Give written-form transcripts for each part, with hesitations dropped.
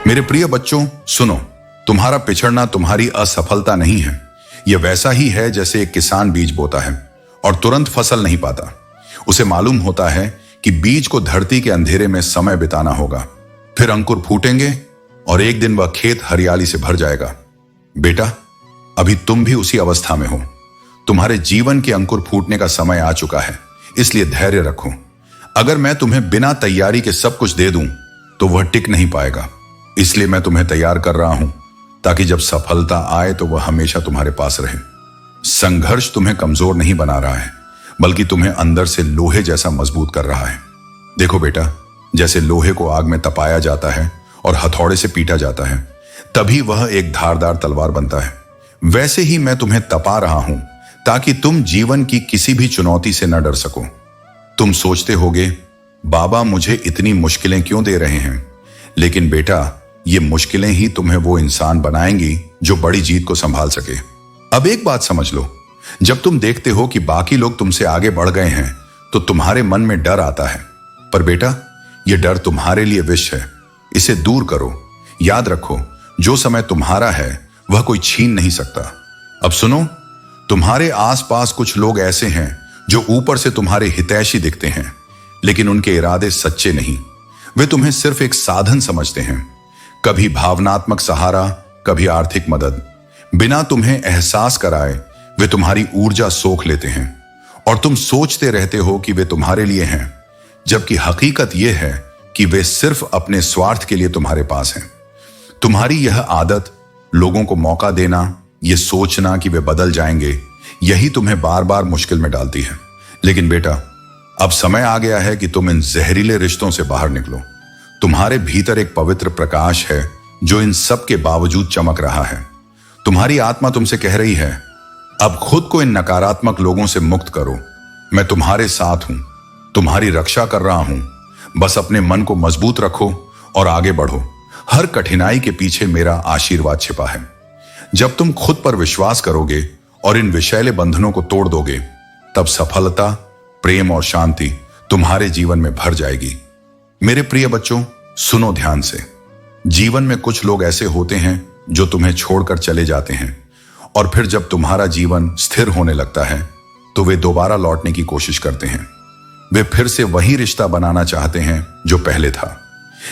मेरे प्रिय बच्चों सुनो, तुम्हारा पिछड़ना तुम्हारी असफलता नहीं है। यह वैसा ही है जैसे एक किसान बीज बोता है और तुरंत फसल नहीं पाता। उसे मालूम होता है कि बीज को धरती के अंधेरे में समय बिताना होगा, फिर अंकुर फूटेंगे और एक दिन वह खेत हरियाली से भर जाएगा। बेटा, अभी तुम भी उसी अवस्था में हो। तुम्हारे जीवन के अंकुर फूटने का समय आ चुका है, इसलिए धैर्य रखो। अगर मैं तुम्हें बिना तैयारी के सब कुछ दे दूं तो वह टिक नहीं पाएगा। इसलिए मैं तुम्हें तैयार कर रहा हूं ताकि जब सफलता आए तो वह हमेशा तुम्हारे पास रहे। संघर्ष तुम्हें कमजोर नहीं बना रहा है, बल्कि तुम्हें अंदर से लोहे जैसा मजबूत कर रहा है। देखो बेटा, जैसे लोहे को आग में तपाया जाता है और हथौड़े से पीटा जाता है, तभी वह एक धारदार तलवार बनता है। वैसे ही मैं तुम्हें तपा रहा हूं ताकि तुम जीवन की किसी भी चुनौती से न डर सको। तुम सोचते होगे, बाबा मुझे इतनी मुश्किलें क्यों दे रहे हैं? लेकिन बेटा, ये मुश्किलें ही तुम्हें वो इंसान बनाएंगी जो बड़ी जीत को संभाल सके। अब एक बात समझ लो, जब तुम देखते हो कि बाकी लोग तुमसे आगे बढ़ गए हैं तो तुम्हारे मन में डर आता है। पर बेटा, यह डर तुम्हारे लिए विष है, इसे दूर करो। याद रखो, जो समय तुम्हारा है वह कोई छीन नहीं सकता। अब सुनो, तुम्हारे आसपास कुछ लोग ऐसे हैं जो ऊपर से तुम्हारे हितैषी दिखते हैं, लेकिन उनके इरादे सच्चे नहीं। वे तुम्हें सिर्फ एक साधन समझते हैं, कभी भावनात्मक सहारा, कभी आर्थिक मदद। बिना तुम्हें एहसास कराए वे तुम्हारी ऊर्जा सोख लेते हैं और तुम सोचते रहते हो कि वे तुम्हारे लिए हैं, जबकि हकीकत यह है कि वे सिर्फ अपने स्वार्थ के लिए तुम्हारे पास हैं। तुम्हारी यह आदत, लोगों को मौका देना, यह सोचना कि वे बदल जाएंगे, यही तुम्हें बार बार मुश्किल में डालती है। लेकिन बेटा, अब समय आ गया है कि तुम इन जहरीले रिश्तों से बाहर निकलो। तुम्हारे भीतर एक पवित्र प्रकाश है जो इन सब के बावजूद चमक रहा है। तुम्हारी आत्मा तुमसे कह रही है, अब खुद को इन नकारात्मक लोगों से मुक्त करो। मैं तुम्हारे साथ हूं, तुम्हारी रक्षा कर रहा हूं। बस अपने मन को मजबूत रखो और आगे बढ़ो। हर कठिनाई के पीछे मेरा आशीर्वाद छिपा है। जब तुम खुद पर विश्वास करोगे और इन विषैले बंधनों को तोड़ दोगे, तब सफलता, प्रेम और शांति तुम्हारे जीवन में भर जाएगी। मेरे प्रिय बच्चों, सुनो ध्यान से। जीवन में कुछ लोग ऐसे होते हैं जो तुम्हें छोड़कर चले जाते हैं, और फिर जब तुम्हारा जीवन स्थिर होने लगता है तो वे दोबारा लौटने की कोशिश करते हैं। वे फिर से वही रिश्ता बनाना चाहते हैं जो पहले था,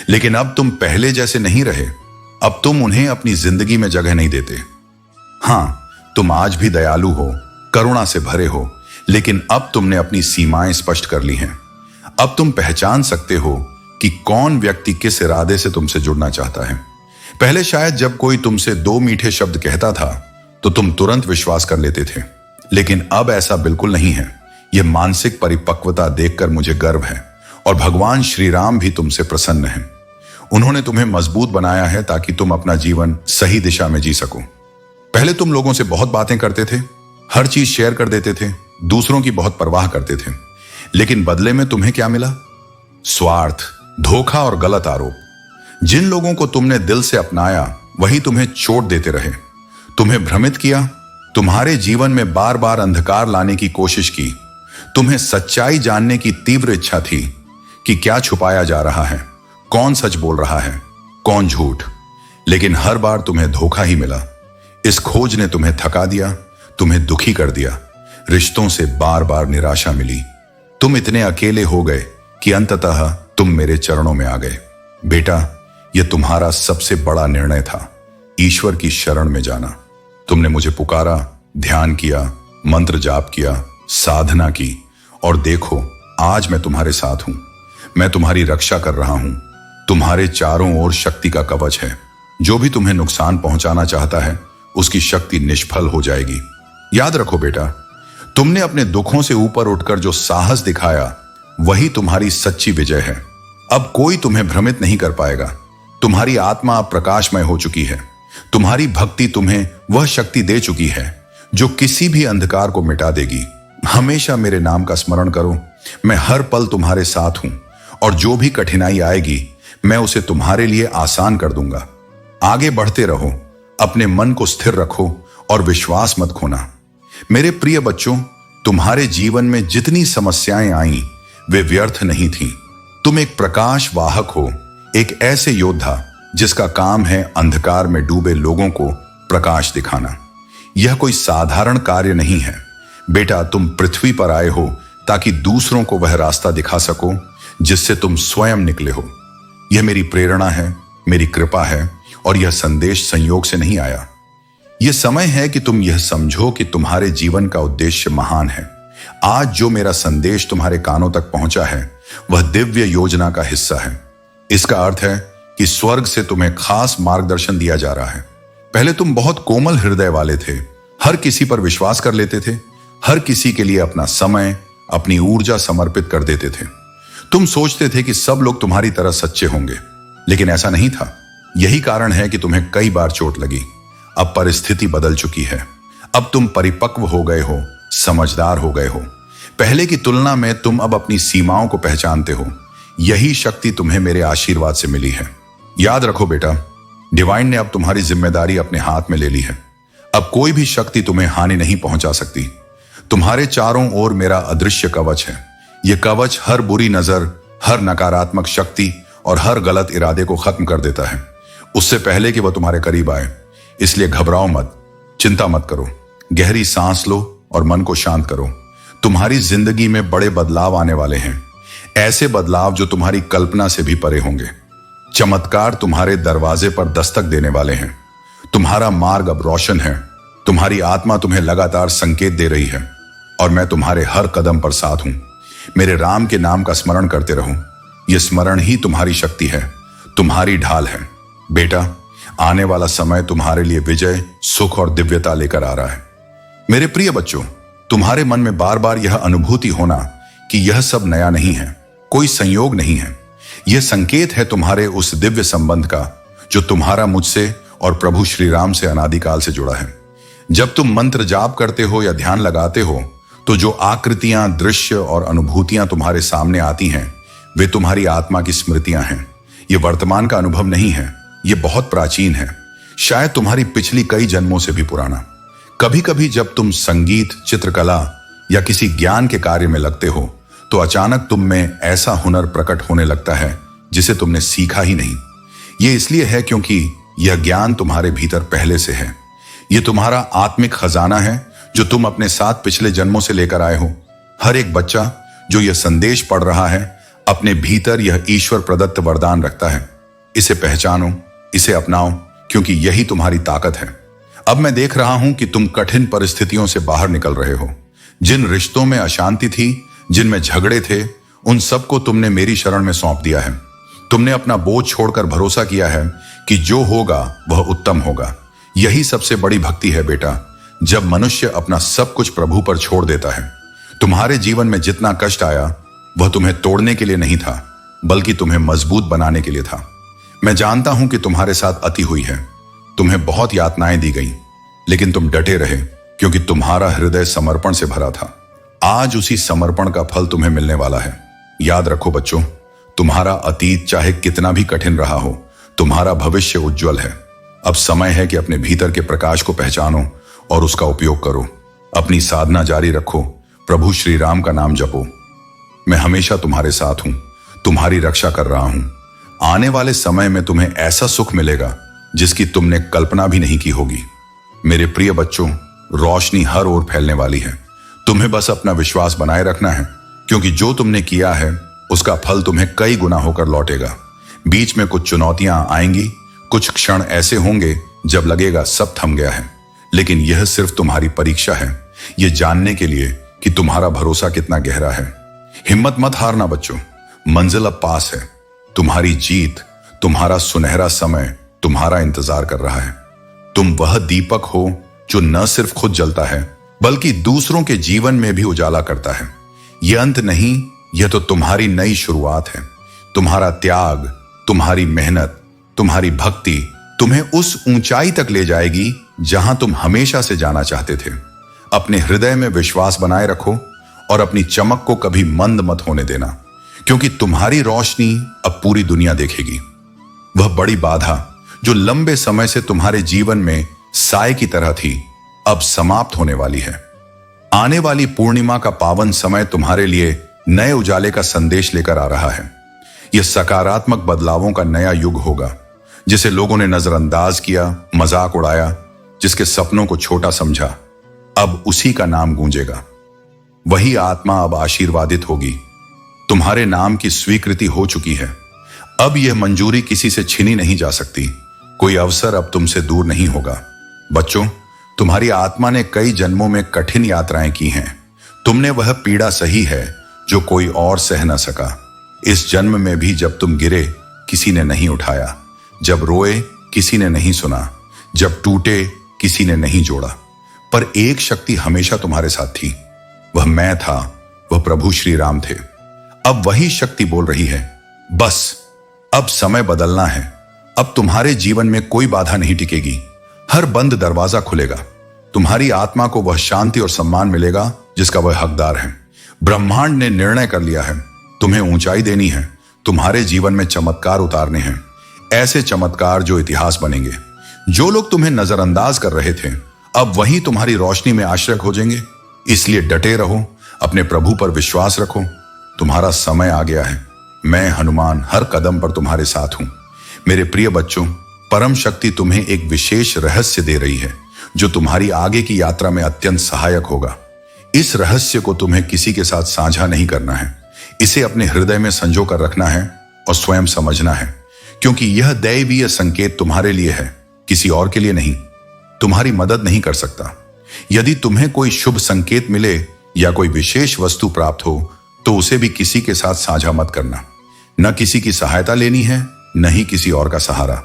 लेकिन अब तुम पहले जैसे नहीं रहे। अब तुम उन्हें अपनी जिंदगी में जगह नहीं देते। हां, तुम आज भी दयालु हो, करुणा से भरे हो, लेकिन अब तुमने अपनी सीमाएं स्पष्ट कर ली हैं। अब तुम पहचान सकते हो कि कौन व्यक्ति किस इरादे से तुमसे जुड़ना चाहता है। पहले शायद जब कोई तुमसे दो मीठे शब्द कहता था तो तुम तुरंत विश्वास कर लेते थे, लेकिन अब ऐसा बिल्कुल नहीं है। यह मानसिक परिपक्वता देखकर मुझे गर्व है, और भगवान श्री राम भी तुमसे प्रसन्न हैं। उन्होंने तुम्हें मजबूत बनाया है ताकि तुम अपना जीवन सही दिशा में जी सको। पहले तुम लोगों से बहुत बातें करते थे, हर चीज शेयर कर देते थे, दूसरों की बहुत परवाह करते थे, लेकिन बदले में तुम्हें क्या मिला? स्वार्थ, धोखा और गलत आरोप। जिन लोगों को तुमने दिल से अपनाया वही तुम्हें चोट देते रहे, तुम्हें भ्रमित किया, तुम्हारे जीवन में बार बार अंधकार लाने की कोशिश की। तुम्हें सच्चाई जानने की तीव्र इच्छा थी कि क्या छुपाया जा रहा है, कौन सच बोल रहा है, कौन झूठ, लेकिन हर बार तुम्हें धोखा ही मिला। इस खोज ने तुम्हें थका दिया, तुम्हें दुखी कर दिया। रिश्तों से बार बार निराशा मिली। तुम इतने अकेले हो गए कि अंततः तुम मेरे चरणों में आ गए। बेटा, यह तुम्हारा सबसे बड़ा निर्णय था, ईश्वर की शरण में जाना। तुमने मुझे पुकारा, ध्यान किया, मंत्र जाप किया, साधना की, और देखो आज मैं तुम्हारे साथ हूं। मैं तुम्हारी रक्षा कर रहा हूं। तुम्हारे चारों ओर शक्ति का कवच है। जो भी तुम्हें नुकसान पहुंचाना चाहता है उसकी शक्ति निष्फल हो जाएगी। याद रखो बेटा, तुमने अपने दुखों से ऊपर उठकर जो साहस दिखाया वही तुम्हारी सच्ची विजय है। अब कोई तुम्हें भ्रमित नहीं कर पाएगा। तुम्हारी आत्मा अब प्रकाशमय हो चुकी है। तुम्हारी भक्ति तुम्हें वह शक्ति दे चुकी है जो किसी भी अंधकार को मिटा देगी। हमेशा मेरे नाम का स्मरण करो। मैं हर पल तुम्हारे साथ हूं, और जो भी कठिनाई आएगी मैं उसे तुम्हारे लिए आसान कर दूंगा। आगे बढ़ते रहो, अपने मन को स्थिर रखो और विश्वास मत खोना। मेरे प्रिय बच्चों, तुम्हारे जीवन में जितनी समस्याएं आईं वे व्यर्थ नहीं थीं। तुम एक प्रकाश वाहक हो, एक ऐसे योद्धा जिसका काम है अंधकार में डूबे लोगों को प्रकाश दिखाना। यह कोई साधारण कार्य नहीं है बेटा। तुम पृथ्वी पर आए हो ताकि दूसरों को वह रास्ता दिखा सको जिससे तुम स्वयं निकले हो। यह मेरी प्रेरणा है, मेरी कृपा है, और यह संदेश संयोग से नहीं आया। यह समय है कि तुम यह समझो कि तुम्हारे जीवन का उद्देश्य महान है। आज जो मेरा संदेश तुम्हारे कानों तक पहुंचा है वह दिव्य योजना का हिस्सा है। इसका अर्थ है कि स्वर्ग से तुम्हें खास मार्गदर्शन दिया जा रहा है। पहले तुम बहुत कोमल हृदय वाले थे, हर किसी पर विश्वास कर लेते थे, हर किसी के लिए अपना समय, अपनी ऊर्जा समर्पित कर देते थे। तुम सोचते थे कि सब लोग तुम्हारी तरह सच्चे होंगे, लेकिन ऐसा नहीं था। यही कारण है कि तुम्हें कई बार चोट लगी। अब परिस्थिति बदल चुकी है। अब तुम परिपक्व हो गए हो, समझदार हो गए हो। पहले की तुलना में तुम अब अपनी सीमाओं को पहचानते हो। यही शक्ति तुम्हें मेरे आशीर्वाद से मिली है। याद रखो बेटा, डिवाइन ने अब तुम्हारी जिम्मेदारी अपने हाथ में ले ली है। अब कोई भी शक्ति तुम्हें हानि नहीं पहुंचा सकती। तुम्हारे चारों ओर मेरा अदृश्य कवच है। यह कवच हर बुरी नजर, हर नकारात्मक शक्ति और हर गलत इरादे को खत्म कर देता है, उससे पहले कि वह तुम्हारे करीब आए। इसलिए घबराओ मत, चिंता मत करो। गहरी सांस लो और मन को शांत करो। तुम्हारी जिंदगी में बड़े बदलाव आने वाले हैं, ऐसे बदलाव जो तुम्हारी कल्पना से भी परे होंगे। चमत्कार तुम्हारे दरवाजे पर दस्तक देने वाले हैं। तुम्हारा मार्ग अब रोशन है। तुम्हारी आत्मा तुम्हें लगातार संकेत दे रही है और मैं तुम्हारे हर कदम पर साथ हूं। मेरे राम के नाम का स्मरण करते रहो। यह स्मरण ही तुम्हारी शक्ति है, तुम्हारी ढाल है। बेटा, आने वाला समय तुम्हारे लिए विजय, सुख और दिव्यता लेकर आ रहा है। मेरे प्रिय बच्चों, तुम्हारे मन में बार बार यह अनुभूति होना कि यह सब नया नहीं है, कोई संयोग नहीं है। यह संकेत है तुम्हारे उस दिव्य संबंध का जो तुम्हारा मुझसे और प्रभु श्री राम से अनादिकाल से जुड़ा है। जब तुम मंत्र जाप करते हो या ध्यान लगाते हो तो जो आकृतियां, दृश्य और अनुभूतियां तुम्हारे सामने आती हैं वे तुम्हारी आत्मा की स्मृतियां हैं। यह वर्तमान का अनुभव नहीं है, यह बहुत प्राचीन है, शायद तुम्हारी पिछली कई जन्मों से भी पुराना। कभी कभी जब तुम संगीत, चित्रकला या किसी ज्ञान के कार्य में लगते हो तो अचानक तुम में ऐसा हुनर प्रकट होने लगता है जिसे तुमने सीखा ही नहीं। यह इसलिए है क्योंकि यह ज्ञान तुम्हारे भीतर पहले से है। यह तुम्हारा आत्मिक खजाना है जो तुम अपने साथ पिछले जन्मों से लेकर आए हो। हर एक बच्चा जो यह संदेश पढ़ रहा है अपने भीतर यह ईश्वर प्रदत्त वरदान रखता है। इसे पहचानो, इसे अपनाओ, क्योंकि यही तुम्हारी ताकत है। अब मैं देख रहा हूं कि तुम कठिन परिस्थितियों से बाहर निकल रहे हो। जिन रिश्तों में अशांति थी, जिनमें झगड़े थे, उन सबको तुमने मेरी शरण में सौंप दिया है। तुमने अपना बोझ छोड़कर भरोसा किया है कि जो होगा वह उत्तम होगा। यही सबसे बड़ी भक्ति है बेटा, जब मनुष्य अपना सब कुछ प्रभु पर छोड़ देता है। तुम्हारे जीवन में जितना कष्ट आया वह तुम्हें तोड़ने के लिए नहीं था, बल्कि तुम्हें मजबूत बनाने के लिए था। मैं जानता हूं कि तुम्हारे साथ अति हुई है, तुम्हें बहुत यातनाएं दी गई, लेकिन तुम डटे रहे क्योंकि तुम्हारा हृदय समर्पण से भरा था। आज उसी समर्पण का फल तुम्हें मिलने वाला है। याद रखो बच्चों, तुम्हारा अतीत चाहे कितना भी कठिन रहा हो, तुम्हारा भविष्य उज्जवल है। अब समय है कि अपने भीतर के प्रकाश को पहचानो और उसका उपयोग करो। अपनी साधना जारी रखो, प्रभु श्री राम का नाम जपो। मैं हमेशा तुम्हारे साथ हूं, तुम्हारी रक्षा कर रहा हूं। आने वाले समय में तुम्हें ऐसा सुख मिलेगा जिसकी तुमने कल्पना भी नहीं की होगी। मेरे प्रिय बच्चों, रोशनी हर ओर फैलने वाली है। तुम्हें बस अपना विश्वास बनाए रखना है, क्योंकि जो तुमने किया है उसका फल तुम्हें कई गुना होकर लौटेगा। बीच में कुछ चुनौतियां आएंगी, कुछ क्षण ऐसे होंगे जब लगेगा सब थम गया है, लेकिन यह सिर्फ तुम्हारी परीक्षा है, यह जानने के लिए कि तुम्हारा भरोसा कितना गहरा है। हिम्मत मत हारना बच्चों, मंजिल अब पास है। तुम्हारी जीत, तुम्हारा सुनहरा समय तुम्हारा इंतजार कर रहा है। तुम वह दीपक हो जो न सिर्फ खुद जलता है बल्कि दूसरों के जीवन में भी उजाला करता है। यह अंत नहीं, यह तो तुम्हारी नई शुरुआत है। तुम्हारा त्याग, तुम्हारी मेहनत, तुम्हारी भक्ति तुम्हें उस ऊंचाई तक ले जाएगी जहां तुम हमेशा से जाना चाहते थे। अपने हृदय में विश्वास बनाए रखो और अपनी चमक को कभी मंद मत होने देना, क्योंकि तुम्हारी रोशनी अब पूरी दुनिया देखेगी। वह बड़ी बाधा जो लंबे समय से तुम्हारे जीवन में साए की तरह थी, अब समाप्त होने वाली है। आने वाली पूर्णिमा का पावन समय तुम्हारे लिए नए उजाले का संदेश लेकर आ रहा है। यह सकारात्मक बदलावों का नया युग होगा, जिसे लोगों ने नजरअंदाज किया, मजाक उड़ाया, जिसके सपनों को छोटा समझा, अब उसी का नाम गूंजेगा। वही आत्मा अब आशीर्वादित होगी। तुम्हारे नाम की स्वीकृति हो चुकी है। अब यह मंजूरी किसी से छीनी नहीं जा सकती। कोई अवसर अब तुमसे दूर नहीं होगा। बच्चों, तुम्हारी आत्मा ने कई जन्मों में कठिन यात्राएं की हैं। तुमने वह पीड़ा सही है जो कोई और सह न सका। इस जन्म में भी जब तुम गिरे, किसी ने नहीं उठाया। जब रोए, किसी ने नहीं सुना। जब टूटे, किसी ने नहीं जोड़ा। पर एक शक्ति हमेशा तुम्हारे साथ थी। वह मैं था, वह प्रभु श्री राम थे। अब वही शक्ति बोल रही है, बस अब समय बदलना है। अब तुम्हारे जीवन में कोई बाधा नहीं टिकेगी। हर बंद दरवाजा खुलेगा। तुम्हारी आत्मा को वह शांति और सम्मान मिलेगा जिसका वह हकदार है। ब्रह्मांड ने निर्णय कर लिया है, तुम्हें ऊंचाई देनी है। तुम्हारे जीवन में चमत्कार उतारने हैं, ऐसे चमत्कार जो इतिहास बनेंगे। जो लोग तुम्हें नजरअंदाज कर रहे थे, अब वही तुम्हारी रोशनी में आश्रय खोजेंगे। इसलिए डटे रहो, अपने प्रभु पर विश्वास रखो। तुम्हारा समय आ गया है। मैं हनुमान हर कदम पर तुम्हारे साथ हूं। मेरे प्रिय बच्चों, परम शक्ति तुम्हें एक विशेष रहस्य दे रही है जो तुम्हारी आगे की यात्रा में अत्यंत सहायक होगा। इस रहस्य को तुम्हें किसी के साथ साझा नहीं करना है। इसे अपने हृदय में संजो कर रखना है और स्वयं समझना है, क्योंकि यह दैवीय संकेत तुम्हारे लिए है, किसी और के लिए नहीं। तुम्हारी मदद नहीं कर सकता। यदि तुम्हें कोई शुभ संकेत मिले या कोई विशेष वस्तु प्राप्त हो तो उसे भी किसी के साथ साझा मत करना। न किसी की सहायता लेनी है, न ही किसी और का सहारा।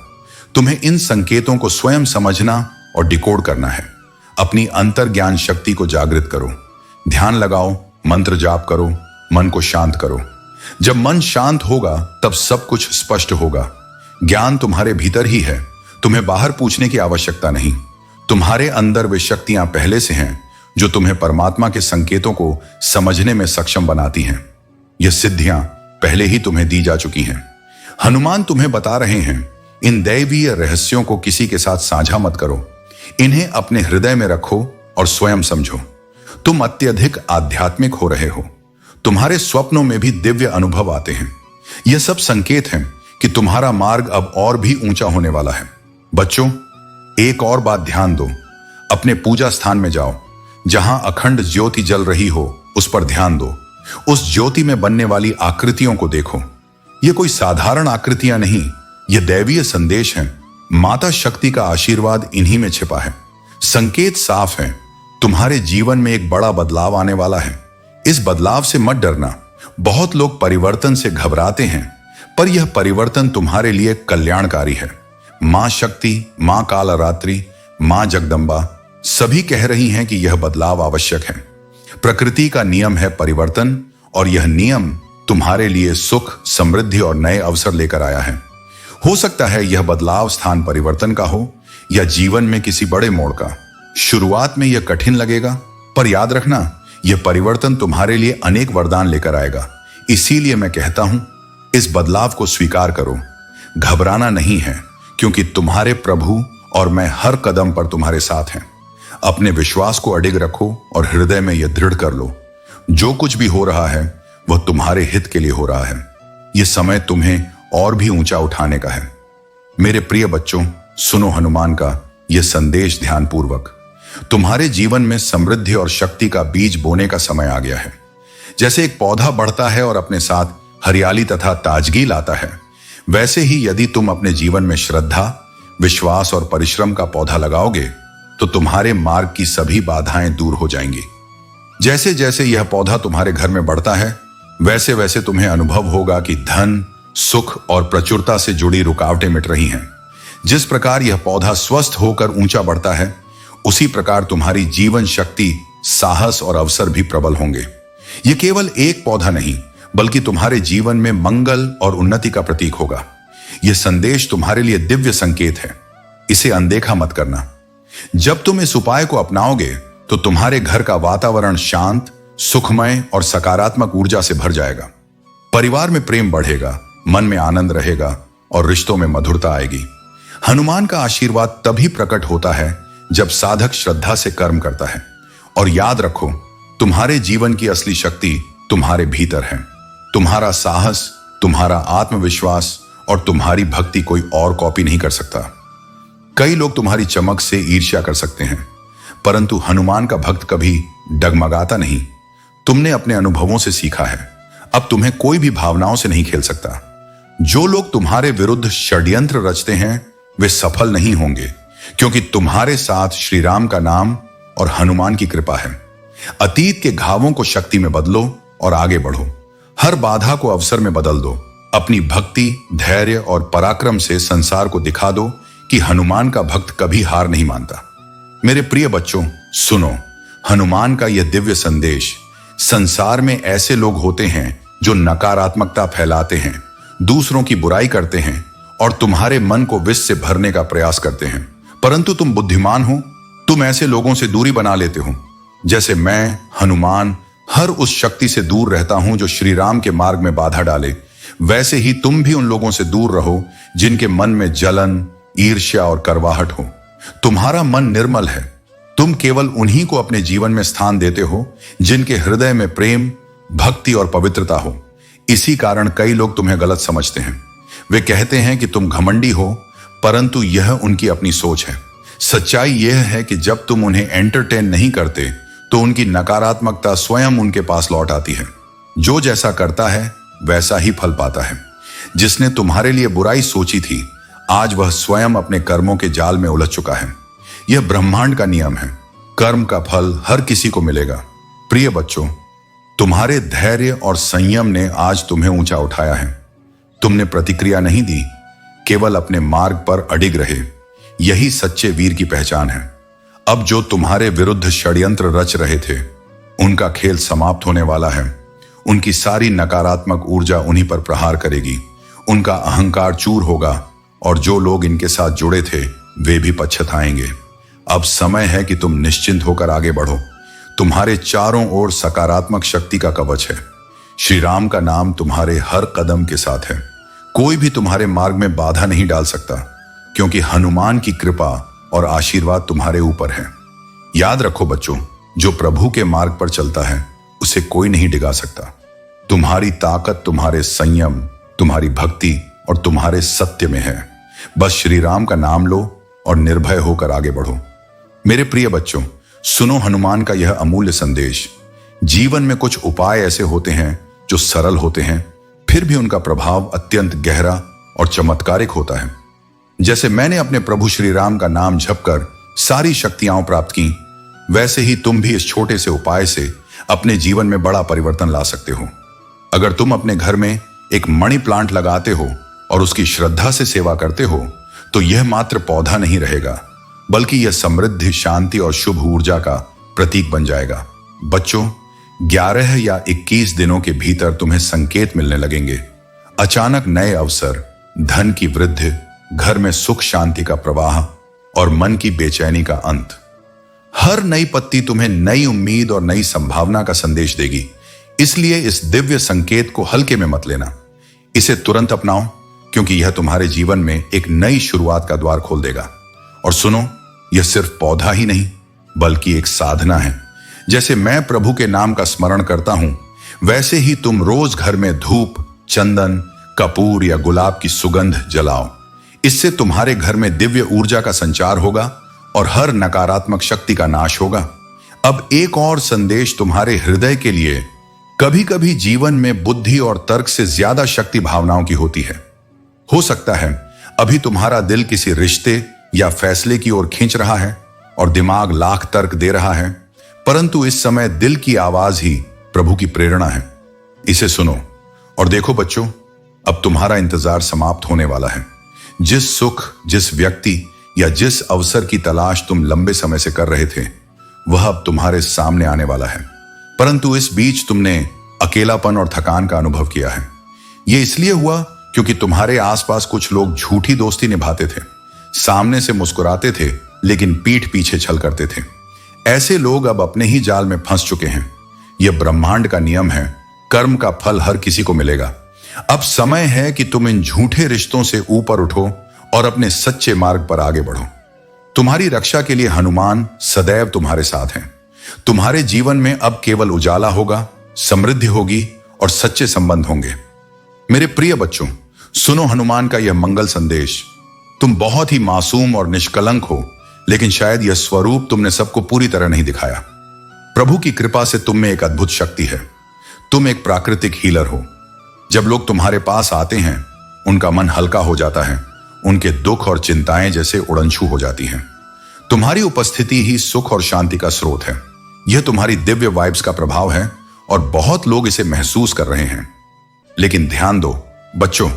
तुम्हें इन संकेतों को स्वयं समझना और डिकोड करना है। अपनी अंतर ज्ञान शक्ति को जागृत करो। ध्यान लगाओ, मंत्र जाप करो, मन को शांत करो। जब मन शांत होगा तब सब कुछ स्पष्ट होगा। ज्ञान तुम्हारे भीतर ही है, तुम्हें बाहर पूछने की आवश्यकता नहीं। तुम्हारे अंदर वे शक्तियां पहले से हैं जो तुम्हें परमात्मा के संकेतों को समझने में सक्षम बनाती हैं। ये सिद्धियां पहले ही तुम्हें दी जा चुकी हैं। हनुमान तुम्हें बता रहे हैं, इन दैवीय रहस्यों को किसी के साथ साझा मत करो। इन्हें अपने हृदय में रखो और स्वयं समझो। तुम अत्यधिक आध्यात्मिक हो रहे हो। तुम्हारे स्वप्नों में भी दिव्य अनुभव आते हैं। यह सब संकेत हैं कि तुम्हारा मार्ग अब और भी ऊंचा होने वाला है। बच्चों, एक और बात ध्यान दो। अपने पूजा स्थान में जाओ, जहां अखंड ज्योति जल रही हो उस पर ध्यान दो। उस ज्योति में बनने वाली आकृतियों को देखो। ये कोई साधारण आकृतियां नहीं, ये दैवीय संदेश हैं। माता शक्ति का आशीर्वाद इन्हीं में छिपा है। संकेत साफ है, तुम्हारे जीवन में एक बड़ा बदलाव आने वाला है। इस बदलाव से मत डरना। बहुत लोग परिवर्तन से घबराते हैं, पर यह परिवर्तन तुम्हारे लिए कल्याणकारी है। मां शक्ति, मां कालरात्रि, मां जगदम्बा सभी कह रही हैं कि यह बदलाव आवश्यक है। प्रकृति का नियम है परिवर्तन, और यह नियम तुम्हारे लिए सुख, समृद्धि और नए अवसर लेकर आया है। हो सकता है यह बदलाव स्थान परिवर्तन का हो या जीवन में किसी बड़े मोड़ का। शुरुआत में यह कठिन लगेगा, पर याद रखना, यह परिवर्तन तुम्हारे लिए अनेक वरदान लेकर आएगा। इसीलिए मैं कहता हूं, इस बदलाव को स्वीकार करो। घबराना नहीं है, क्योंकि तुम्हारे प्रभु और मैं हर कदम पर तुम्हारे साथ हैं। अपने विश्वास को अडिग रखो और हृदय में यह दृढ़ कर लो, जो कुछ भी हो रहा है वह तुम्हारे हित के लिए हो रहा है। यह समय तुम्हें और भी ऊंचा उठाने का है। मेरे प्रिय बच्चों, सुनो हनुमान का यह संदेश ध्यानपूर्वक। तुम्हारे जीवन में समृद्धि और शक्ति का बीज बोने का समय आ गया है। जैसे एक पौधा बढ़ता है और अपने साथ हरियाली तथा ताजगी लाता है, वैसे ही यदि तुम अपने जीवन में श्रद्धा, विश्वास और परिश्रम का पौधा लगाओगे तो तुम्हारे मार्ग की सभी बाधाएं दूर हो जाएंगी। जैसे जैसे यह पौधा तुम्हारे घर में बढ़ता है, वैसे वैसे तुम्हें अनुभव होगा कि धन, सुख और प्रचुरता से जुड़ी रुकावटें मिट रही हैं। जिस प्रकार यह पौधा स्वस्थ होकर ऊंचा बढ़ता है, उसी प्रकार तुम्हारी जीवन शक्ति, साहस और अवसर भी प्रबल होंगे। यह केवल एक पौधा नहीं, बल्कि तुम्हारे जीवन में मंगल और उन्नति का प्रतीक होगा। यह संदेश तुम्हारे लिए दिव्य संकेत है। इसे अनदेखा मत करना। जब तुम इस उपाय को अपनाओगे तो तुम्हारे घर का वातावरण शांत, सुखमय और सकारात्मक ऊर्जा से भर जाएगा। परिवार में प्रेम बढ़ेगा, मन में आनंद रहेगा और रिश्तों में मधुरता आएगी। हनुमान का आशीर्वाद तभी प्रकट होता है जब साधक श्रद्धा से कर्म करता है। और याद रखो, तुम्हारे जीवन की असली शक्ति तुम्हारे भीतर है। तुम्हारा साहस, तुम्हारा आत्मविश्वास और तुम्हारी भक्ति कोई और कॉपी नहीं कर सकता। कई लोग तुम्हारी चमक से ईर्ष्या कर सकते हैं, परंतु हनुमान का भक्त कभी डगमगाता नहीं। तुमने अपने अनुभवों से सीखा है, अब तुम्हें कोई भी भावनाओं से नहीं खेल सकता। जो लोग तुम्हारे विरुद्ध षड्यंत्र रचते हैं वे सफल नहीं होंगे, क्योंकि तुम्हारे साथ श्री राम का नाम और हनुमान की कृपा है। अतीत के घावों को शक्ति में बदलो और आगे बढ़ो। हर बाधा को अवसर में बदल दो। अपनी भक्ति, धैर्य और पराक्रम से संसार को दिखा दो कि हनुमान का भक्त कभी हार नहीं मानता। मेरे प्रिय बच्चों, सुनो हनुमान का यह दिव्य संदेश। संसार में ऐसे लोग होते हैं जो नकारात्मकता फैलाते हैं, दूसरों की बुराई करते हैं और तुम्हारे मन को विष से भरने का प्रयास करते हैं, परंतु तुम बुद्धिमान हो, तुम ऐसे लोगों से दूरी बना लेते हो। जैसे मैं, हनुमान, हर उस शक्ति से दूर रहता हूं जो श्री राम के मार्ग में बाधा डाले, वैसे ही तुम भी उन लोगों से दूर रहो जिनके मन में जलन, ईर्ष्या और करवाहट हो। तुम्हारा मन निर्मल है। तुम केवल उन्हीं को अपने जीवन में स्थान देते हो जिनके हृदय में प्रेम, भक्ति और पवित्रता हो। इसी कारण कई लोग तुम्हें गलत समझते हैं। वे कहते हैं कि तुम घमंडी हो, परंतु यह उनकी अपनी सोच है। सच्चाई यह है कि जब तुम उन्हें एंटरटेन नहीं करते तो उनकी नकारात्मकता स्वयं उनके पास लौट आती है। जो जैसा करता है वैसा ही फल पाता है। जिसने तुम्हारे लिए बुराई सोची थी, आज वह स्वयं अपने कर्मों के जाल में उलझ चुका है। यह ब्रह्मांड का नियम है। कर्म का फल हर किसी को मिलेगा। प्रिय बच्चों, तुम्हारे धैर्य और संयम ने आज तुम्हें ऊंचा उठाया है। तुमने प्रतिक्रिया नहीं दी, केवल अपने मार्ग पर अडिग रहे। यही सच्चे वीर की पहचान है। अब जो तुम्हारे विरुद्ध षड्यंत्र रच रहे थे, उनका खेल समाप्त होने वाला है। उनकी सारी नकारात्मक ऊर्जा उन्हीं पर प्रहार करेगी। उनका अहंकार चूर होगा और जो लोग इनके साथ जुड़े थे वे भी पछताएंगे। अब समय है कि तुम निश्चिंत होकर आगे बढ़ो। तुम्हारे चारों ओर सकारात्मक शक्ति का कवच है। श्री राम का नाम तुम्हारे हर कदम के साथ है। कोई भी तुम्हारे मार्ग में बाधा नहीं डाल सकता, क्योंकि हनुमान की कृपा और आशीर्वाद तुम्हारे ऊपर है। याद रखो बच्चों, जो प्रभु के मार्ग पर चलता है उसे कोई नहीं डिगा सकता। तुम्हारी ताकत तुम्हारे संयम, तुम्हारी भक्ति और तुम्हारे सत्य में है। बस श्री राम का नाम लो और निर्भय होकर आगे बढ़ो। मेरे प्रिय बच्चों, सुनो हनुमान का यह अमूल्य संदेश। जीवन में कुछ उपाय ऐसे होते हैं जो सरल होते हैं, फिर भी उनका प्रभाव अत्यंत गहरा और चमत्कारिक होता है। जैसे मैंने अपने प्रभु श्री राम का नाम जपकर सारी शक्तियां प्राप्त की, वैसे ही तुम भी इस छोटे से उपाय से अपने जीवन में बड़ा परिवर्तन ला सकते हो। अगर तुम अपने घर में एक मणि प्लांट लगाते हो और उसकी श्रद्धा से सेवा करते हो, तो यह मात्र पौधा नहीं रहेगा, बल्कि यह समृद्धि, शांति और शुभ ऊर्जा का प्रतीक बन जाएगा। बच्चों, 11 या 21 दिनों के भीतर तुम्हें संकेत मिलने लगेंगे। अचानक नए अवसर, धन की वृद्धि, घर में सुख शांति का प्रवाह और मन की बेचैनी का अंत। हर नई पत्ती तुम्हें नई उम्मीद और नई संभावना का संदेश देगी। इसलिए इस दिव्य संकेत को हल्के में मत लेना। इसे तुरंत अपनाओ, क्योंकि यह तुम्हारे जीवन में एक नई शुरुआत का द्वार खोल देगा। और सुनो, यह सिर्फ पौधा ही नहीं बल्कि एक साधना है। जैसे मैं प्रभु के नाम का स्मरण करता हूं, वैसे ही तुम रोज घर में धूप, चंदन, कपूर या गुलाब की सुगंध जलाओ। इससे तुम्हारे घर में दिव्य ऊर्जा का संचार होगा और हर नकारात्मक शक्ति का नाश होगा। अब एक और संदेश तुम्हारे हृदय के लिए। कभी कभी जीवन में बुद्धि और तर्क से ज्यादा शक्ति भावनाओं की होती है। हो सकता है अभी तुम्हारा दिल किसी रिश्ते या फैसले की ओर खींच रहा है और दिमाग लाख तर्क दे रहा है, परंतु इस समय दिल की आवाज ही प्रभु की प्रेरणा है। इसे सुनो और देखो बच्चों, अब तुम्हारा इंतजार समाप्त होने वाला है। जिस सुख, जिस व्यक्ति या जिस अवसर की तलाश तुम लंबे समय से कर रहे थे, वह अब तुम्हारे सामने आने वाला है। परंतु इस बीच तुमने अकेलापन और थकान का अनुभव किया है। यह इसलिए हुआ क्योंकि तुम्हारे आसपास कुछ लोग झूठी दोस्ती निभाते थे, सामने से मुस्कुराते थे लेकिन पीठ पीछे छल करते थे। ऐसे लोग अब अपने ही जाल में फंस चुके हैं। यह ब्रह्मांड का नियम है। कर्म का फल हर किसी को मिलेगा। अब समय है कि तुम इन झूठे रिश्तों से ऊपर उठो और अपने सच्चे मार्ग पर आगे बढ़ो। तुम्हारी रक्षा के लिए हनुमान सदैव तुम्हारे साथ हैं। तुम्हारे जीवन में अब केवल उजाला होगा, समृद्धि होगी और सच्चे संबंध होंगे। मेरे प्रिय बच्चों, सुनो हनुमान का यह मंगल संदेश। तुम बहुत ही मासूम और निष्कलंक हो, लेकिन शायद यह स्वरूप तुमने सबको पूरी तरह नहीं दिखाया। प्रभु की कृपा से तुम में एक अद्भुत शक्ति है। तुम एक प्राकृतिक हीलर हो। जब लोग तुम्हारे पास आते हैं, उनका मन हल्का हो जाता है, उनके दुख और चिंताएं जैसे उड़नछू हो जाती हैं। तुम्हारी उपस्थिति ही सुख और शांति का स्रोत है। यह तुम्हारी दिव्य वाइब्स का प्रभाव है और बहुत लोग इसे महसूस कर रहे हैं। लेकिन ध्यान दो बच्चों,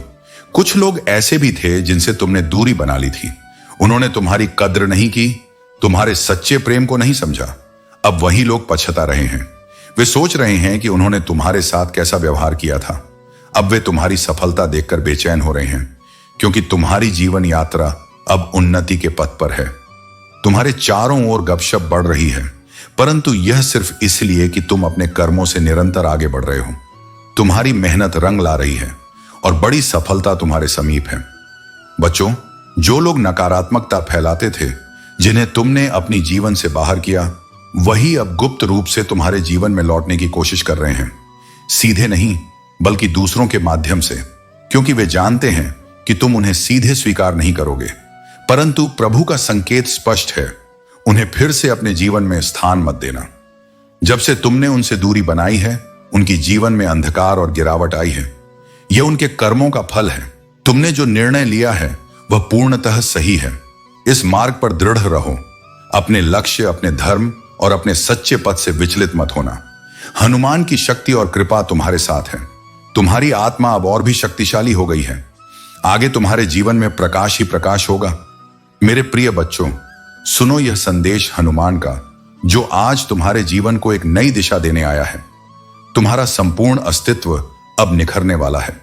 कुछ लोग ऐसे भी थे जिनसे तुमने दूरी बना ली थी। उन्होंने तुम्हारी कद्र नहीं की, तुम्हारे सच्चे प्रेम को नहीं समझा। अब वही लोग पछता रहे हैं। वे सोच रहे हैं कि उन्होंने तुम्हारे साथ कैसा व्यवहार किया था। अब वे तुम्हारी सफलता देखकर बेचैन हो रहे हैं, क्योंकि तुम्हारी जीवन यात्रा अब उन्नति के पथ पर है। तुम्हारे चारों ओर गपशप बढ़ रही है, परंतु यह सिर्फ इसलिए कि तुम अपने कर्मों से निरंतर आगे बढ़ रहे हो। तुम्हारी मेहनत रंग ला रही है और बड़ी सफलता तुम्हारे समीप है। बच्चों, जो लोग नकारात्मकता फैलाते थे, जिन्हें तुमने अपनी जीवन से बाहर किया, वही अब गुप्त रूप से तुम्हारे जीवन में लौटने की कोशिश कर रहे हैं। सीधे नहीं, बल्कि दूसरों के माध्यम से, क्योंकि वे जानते हैं कि तुम उन्हें सीधे स्वीकार नहीं करोगे। परंतु प्रभु का संकेत स्पष्ट है, उन्हें फिर से अपने जीवन में स्थान मत देना। जब से तुमने उनसे दूरी बनाई है, उनकी जीवन में अंधकार और गिरावट आई है। यह उनके कर्मों का फल है। तुमने जो निर्णय लिया है वह पूर्णतः सही है। इस मार्ग पर दृढ़ रहो। अपने लक्ष्य, अपने धर्म और अपने सच्चे पथ से विचलित मत होना। हनुमान की शक्ति और कृपा तुम्हारे साथ है। तुम्हारी आत्मा अब और भी शक्तिशाली हो गई है। आगे तुम्हारे जीवन में प्रकाश ही प्रकाश होगा। मेरे प्रिय बच्चों, सुनो यह संदेश हनुमान का, जो आज तुम्हारे जीवन को एक नई दिशा देने आया है। तुम्हारा संपूर्ण अस्तित्व अब निखरने वाला है।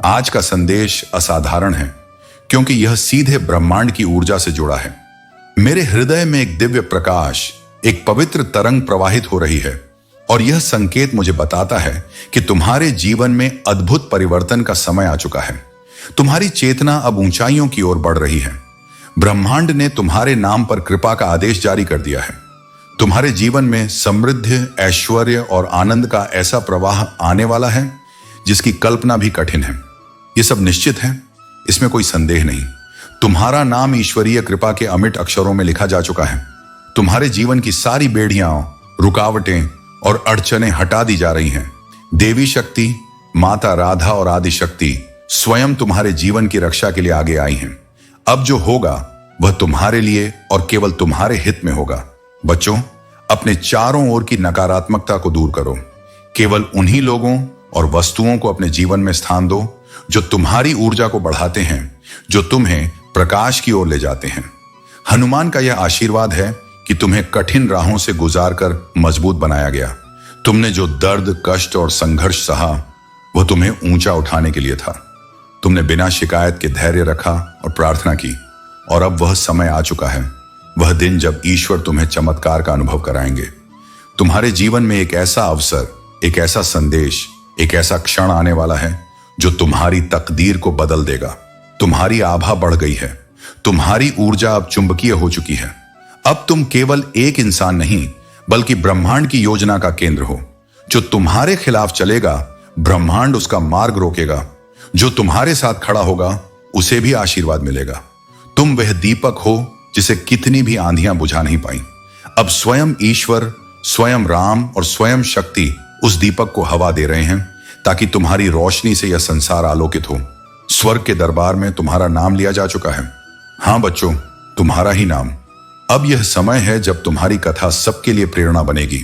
आज का संदेश असाधारण है, क्योंकि यह सीधे ब्रह्मांड की ऊर्जा से जुड़ा है। मेरे हृदय में एक दिव्य प्रकाश, एक पवित्र तरंग प्रवाहित हो रही है, और यह संकेत मुझे बताता है कि तुम्हारे जीवन में अद्भुत परिवर्तन का समय आ चुका है। तुम्हारी चेतना अब ऊंचाइयों की ओर बढ़ रही है। ब्रह्मांड ने तुम्हारे नाम पर कृपा का आदेश जारी कर दिया है। तुम्हारे जीवन में समृद्धि, ऐश्वर्य और आनंद का ऐसा प्रवाह आने वाला है जिसकी कल्पना भी कठिन है। यह सब निश्चित है, इसमें कोई संदेह नहीं। तुम्हारा नाम ईश्वरीय कृपा के अमिट अक्षरों में लिखा जा चुका है। तुम्हारे जीवन की सारी बेड़ियां, रुकावटें और अड़चनें हटा दी जा रही हैं। देवी शक्ति, माता राधा और आदि शक्ति स्वयं तुम्हारे जीवन की रक्षा के लिए आगे आई हैं। अब जो होगा वह तुम्हारे लिए और केवल तुम्हारे हित में होगा। बच्चों, अपने चारों ओर की नकारात्मकता को दूर करो। केवल उन्हीं लोगों और वस्तुओं को अपने जीवन में स्थान दो जो तुम्हारी ऊर्जा को बढ़ाते हैं, जो तुम्हें प्रकाश की ओर ले जाते हैं। हनुमान का यह आशीर्वाद है कि तुम्हें कठिन राहों से गुजार कर मजबूत बनाया गया। तुमने जो दर्द, कष्ट और संघर्ष सहा, वह तुम्हें ऊंचा उठाने के लिए था। तुमने बिना शिकायत के धैर्य रखा और प्रार्थना की, और अब वह समय आ चुका है, वह दिन जब ईश्वर तुम्हें चमत्कार का अनुभव कराएंगे। तुम्हारे जीवन में एक ऐसा अवसर, एक ऐसा संदेश, एक ऐसा क्षण आने वाला है जो तुम्हारी तकदीर को बदल देगा। तुम्हारी आभा बढ़ गई है। तुम्हारी ऊर्जा अब चुंबकीय हो चुकी है। अब तुम केवल एक इंसान नहीं, बल्कि ब्रह्मांड की योजना का केंद्र हो। जो तुम्हारे खिलाफ चलेगा, ब्रह्मांड उसका मार्ग रोकेगा। जो तुम्हारे साथ खड़ा होगा, उसे भी आशीर्वाद मिलेगा। तुम वह दीपक हो जिसे कितनी भी आंधियां बुझा नहीं पाई। अब स्वयं ईश्वर, स्वयं राम और स्वयं शक्ति उस दीपक को हवा दे रहे हैं, ताकि तुम्हारी रोशनी से यह संसार आलोकित हो। स्वर्ग के दरबार में तुम्हारा नाम लिया जा चुका है। हां बच्चों, तुम्हारा ही नाम। अब यह समय है जब तुम्हारी कथा सबके लिए प्रेरणा बनेगी।